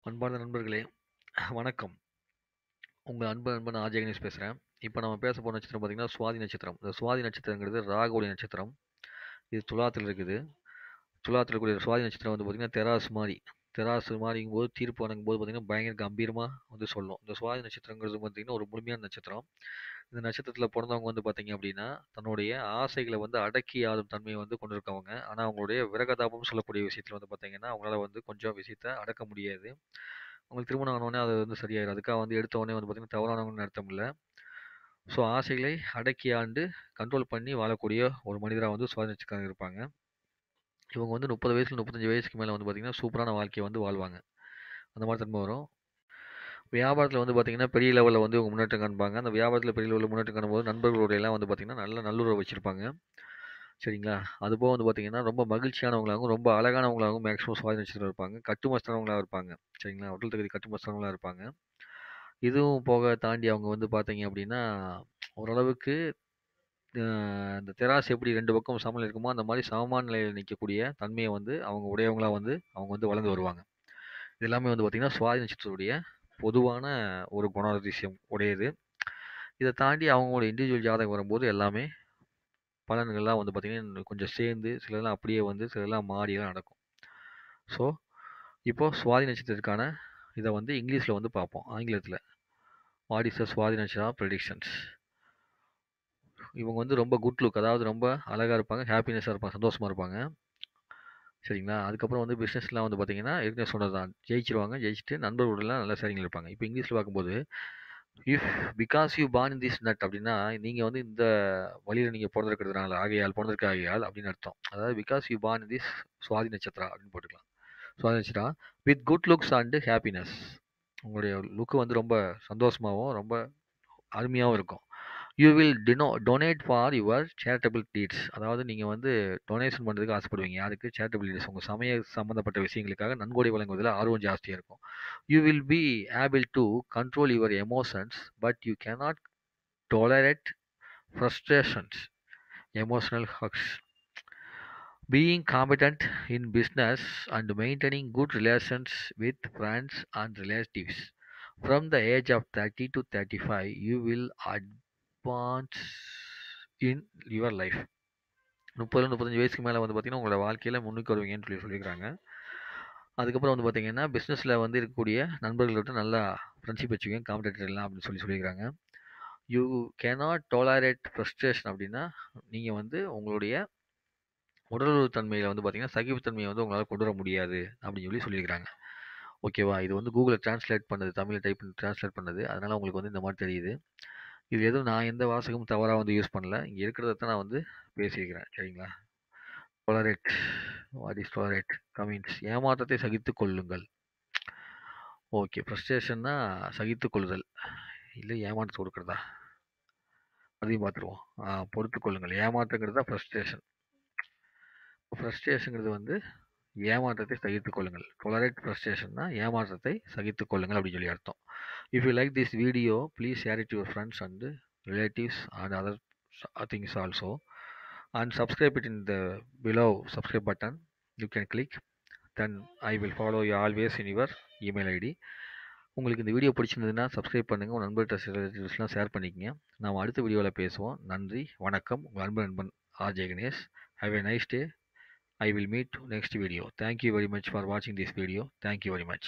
அன்பார்ந்த நண்பர்களே, வணக்கம். உங்கள் நண்பன் ஆர்ஜே கணேஷ் பேசுறேன். இப்ப நம்ம பேச போற நட்சத்திரம் பார்த்தீங்கன்னா, சுவாதி நட்சத்திரம். இந்த சுவாதி நட்சத்திரங்கிறது ராகுவுடைய நட்சத்திரம். இது துலாத்துல இருக்குது. துலாத்துல இருக்கக்கூடிய சுவாதி நட்சத்திரம் வந்து பார்த்தீங்கன்னா, தெராசு மாரிங்கும்போது தீர்ப்பு வழங்கும்போது பார்த்தீங்கன்னா, பயங்கர கம்பீரமா வந்து சொல்லும். இந்த சுவாதி நட்சத்திரங்கிறது பார்த்தீங்கன்னா, ஒரு முழுமையான நட்சத்திரம். இந்த நட்சத்திரத்துல பொறந்தவங்க வந்து பார்த்தீங்க அப்படின்னா, தன்னுடைய ஆசைகள வந்து அடக்கி ஆளும் தன்மைய வந்து கொண்டிருக்கவங்க. ஆனா, அவங்களுடைய விரகதாபம்னு சொல்லக்கூடிய விஷயத்துல வந்து பார்த்தீங்கன்னா, அவங்களால வந்து கொஞ்சம் விஷயத்த அடக்க முடியாது. அவங்களுக்கு திருமணம் ஆனோனே அது வந்து சரியாயிரும். அதுக்காக வந்து எடுத்த உடனே வந்து பார்த்தீங்கன்னா, தவறானவங்கன்னு அர்த்தம் இல்ல. ஸோ ஆசைகளை அடக்கி ஆண்டு கண்ட்ரோல் பண்ணி வாழக்கூடிய ஒரு மனிதரா வந்து சுவாதி நட்சத்திரக்காரங்க இருப்பாங்க. இவங்க வந்து 30 வயசுல 35 வயசுக்கு மேல வந்து பார்த்தீங்கன்னா, சூப்பரான வாழ்க்கைய வந்து வாழ்வாங்க. அந்த மாரி தன்மை வரும். வியாபாரத்துல வந்து பார்த்தீங்கன்னா, பெரிய லெவல்ல வந்து இவங்க முன்னேற்றம் காண்பாங்க. அந்த வியாபாரத்துல பெரிய லெவல்ல முன்னேற்றம் காணும்போது, நண்பர்களோட எல்லாம் வந்து பார்த்தீங்கன்னா, நல்ல நல்லுறவு வச்சிருப்பாங்க. சரிங்களா? அதுபோக வந்து பார்த்தீங்கன்னா, ரொம்ப மகிழ்ச்சியானவங்களாகவும், ரொம்ப அழகானவங்களாகவும் மேக்ஸிமம் சுவாதி நட்சத்திரம் இருப்பாங்க. கட்டுமஸ்தானவங்களா இருப்பாங்க. சரிங்களா? உடல் தகுதி கட்டுமஸ்தானவங்களா இருப்பாங்க. இதுவும் போக தாண்டி அவங்க வந்து பார்த்தீங்க அப்படின்னா, ஓரளவுக்கு அ இந்த தெராசு எப்படி 2 பக்கம் சமநிலை இருக்குமோ, அந்த மாரி சமமான நிலையில நிக்கக்கூடிய தன்மைய வந்து அவங்க உடையவங்களா வந்து அவங்க வந்து வளர்ந்து வருவாங்க. இது எல்லாமே வந்து பார்த்தீங்கன்னா, சுவாதி நட்சத்திரத்துடைய பொதுவான ஒரு குணாதிசயம் உடையது. இத தாண்டி அவங்களோட இண்டிவிஜுவல் ஜாதகம் வரும்போது எல்லாமே பலன்கள்லாம் வந்து பார்த்தீங்கன்னா, இன்னும் கொஞ்சம் சேர்ந்து சிலதெல்லாம் அப்படியே வந்து சிலதெல்லாம் மாறிலாம் நடக்கும். ஸோ, இப்போ சுவாதி நட்சத்திரத்துக்கான இத வந்து இங்கிலீஷ்ல வந்து பார்ப்போம். ஆங்கிலத்தில. வாட் இஸ் த சுவாதி நட்சத்திரம் ப்ரெடிக்ஷன்ஸ். இவங்க வந்து ரொம்ப குட் லுக், அதாவது ரொம்ப அழகா இருப்பாங்க, ஹேப்பினஸ்ஸா இருப்பாங்க, சந்தோஷமா இருப்பாங்க. சரிங்களா? அதுக்கப்புறம் வந்து பிசினஸ்லாம் வந்து பார்த்தீங்கன்னா, ஏற்கனவே சொன்னது தான். ஜெயிச்சுருவாங்க. ஜெயிச்சுட்டு நண்பர்களோடலாம் நல்ல சரிங்கள் இருப்பாங்க. இப்ப இங்கிலீஷ்ல பார்க்கும்போது, if because you born in this nut அப்படின்னா, நீங்க வந்து இந்த வழியில நீங்க பொறந்திருக்கிறதுனால, ஆகையால் பொறந்திருக்க ஆகையால் அப்படின்னு அர்த்தம். அதாவது because you born in this Swati nakshatra அப்படின்னு போட்டுக்கலாம். Swati nakshatra with good looks and happiness. உங்களுடைய லுக் வந்து ரொம்ப சந்தோஷமாவும், ரொம்ப அருமையாவும் இருக்கும். You will donate for your charitable deeds. அதாவது நீங்க வந்து டொனேஷன் பண்றதுக்கு ஆசைப்படுவீங்க. யாருக்கு? Charitable deeds. உங்க சமய சம்பந்தப்பட்ட விஷயங்களுக்காக நன்கொடை வழங்குவதில் ஆர்வம் ஜாஸ்தியா இருக்கும். You will be able to control your emotions but you cannot tolerate frustrations, emotional hugs. Being competent in business and maintaining good relations with friends and relatives. From the age of 30 to 35, you will advance in your life. 30 35 வயசுக்கு மேல வந்து பார்த்தீங்கன்னா, உங்களோட வாழ்க்கையில முன்னுக்கு வருவீங்கன்னு சொல்லியிருக்காங்க. அதுக்கப்புறம் வந்து பார்த்தீங்கன்னா, பிசினஸ்ல வந்து இருக்கக்கூடிய நண்பர்கள்ட்ட நல்லா ஃப்ரெண்ட்ஷிப் வச்சுக்கங்க. காம்படிட்டர் எல்லாம் அப்படின்னு சொல்லியிருக்காங்க. யூ கேனாட் டாலரேட் ஃப்ரஸ்ட்ரேஷன் அப்படின்னா, நீங்க வந்து உங்களுடைய உடலுறவு தன்மையில வந்து பார்த்தீங்கன்னா, சகிப்புத்தன்மைய வந்து உங்களால கொண்டு வர முடியாது அப்படின்னு சொல்லியிருக்காங்க. ஓகேவா? இது வந்து Googleல டிரான்ஸ்லேட் பண்ணது. தமிழ்ல டைப் பண்ணி டிரான்ஸ்லேட் பண்ணது. அதனால உங்களுக்கு வந்து இந்த மாரி தெரியுது. இது எதுவும் நான் எந்த வாசகமும் தவறா வந்து யூஸ் பண்ணல. இங்க இருக்கிறத தான் நான் வந்து பேசியிருக்கிறேன். சரிங்களா? டொலரேட். What is tolerate? கமீன்ஸ் ஏமாற்றத்தை சகித்துக் கொள்ளுங்கள். ஓகே. ஃப்ரஸ்ட்ரேஷன்னா சகித்துக் கொள்ளுதல். இல்ல ஏமாற்றத்த கொடுக்கிறதா? அதையும் பார்த்துருவோம். பொறுத்துக் கொள்ளுங்கள். ஏமாற்றங்கிறது தான் ஃப்ரஸ்ட்ரேஷன். ஃப்ரஸ்ட்ரேஷன்ங்கிறது வந்து ஏமாற்றத்தை சகித்துக் கொள்ளுங்கள். டொலரேட் ஃப்ரஸ்ட்ரேஷன்னா ஏமாற்றத்தை சகித்துக் கொள்ளுங்கள் அப்படின்னு சொல்லி அர்த்தம். If you like this video, please share it to your friends and relatives and other things also, and subscribe it in the below subscribe button. You can click, then I will follow you always in your email ID. உங்களுக்கு இந்த video பிடிச்சிருந்ததுன்னா subscribe பண்ணுங்க. உங்கள் நண்பர்கிட்ட ரிலேட்டிவ்ஸ்லாம் share பண்ணிக்கங்க. நாம் அடுத்த வீடியோவில் பேசுவோம். நன்றி, வணக்கம். உங்கள் நண்பன் RJ Ganesh. Have a nice day. I will meet next video. Thank you very much for watching this video. Thank you very much.